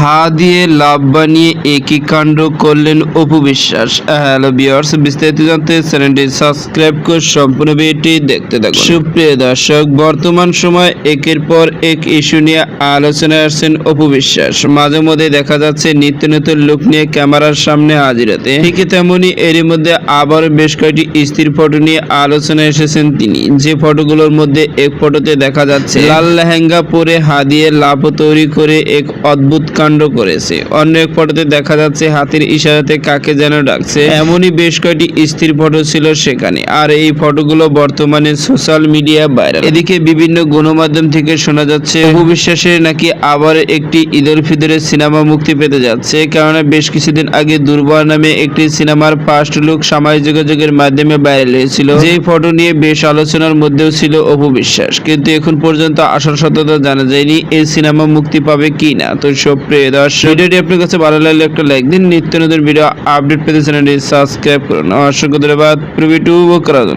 হা দিয়ে লাভ বানিয়ে একই কাণ্ড করলেন অপু বিশ্বাস। হ্যালো ভিউয়ার্স, বিস্তারিত জানতে চ্যানেলটি সাবস্ক্রাইব করে সম্পূর্ণ ভিডিওটি দেখতে থাকুন। সুপ্রিয় দর্শক, বর্তমান সময় একের পর এক ইস্যু নিয়ে আলোচনায় আসছেন অপু বিশ্বাস। মাঝে মধ্যে দেখা যাচ্ছে নিত্য নতুন লুক নিয়ে ক্যামেরার সামনে হাজির হতে, ঠিক তেমনি এরই মধ্যে আবার বেশ কয়েকটি স্ত্রীর ফটো নিয়ে আলোচনায় এসেছেন তিনি। যে ফটোগুলোর মধ্যে এক ফটোতে দেখা যাচ্ছে লাল লেহেঙ্গা পরে হা দিয়ে লাভ তৈরি করে এক অদ্ভুত কাণ্ড করেছে। অন্য এক ফটোতে দেখা যাচ্ছে হাতের ইশারাতে কাকে যেন ডাকছে। এমনই বেশ কয়েকটি স্থির ফটো ছিল সেখানে। আর এই ফটোগুলো বর্তমানে সোশ্যাল মিডিয়া ভাইরাল। এদিকে বিভিন্ন গণমাধ্যম থেকে শোনা যাচ্ছে অপু বিশ্বাসের নাকি আবার একটি ঈদ উল ফিতরের সিনেমা মুক্তি পেতে যাচ্ছে। কারণ বেশ কিছুদিন আগে দুর্বার নামে একটি সিনেমার ফার্স্ট লুক সামাজিক যোগাযোগের মাধ্যমে ভাইরাল হয়েছিল, যে ফটো নিয়ে বেশ আলোচনার মধ্যেও ছিল অপু বিশ্বাস। কিন্তু এখন পর্যন্ত আসল সত্যতা জানা যায়নি এই সিনেমা মুক্তি পাবে কি না। তো প্রিয় দর্শক, ভিডিওটি আপনার কাছে ভালো লাগলে একটা লাইক দিন। নিত্য নতুন ভিডিও আপডেট পেতে চ্যানেলটি সাবস্ক্রাইব করুন। অসংখ্য ধন্যবাদ। প্রিভিউ করার জন্য।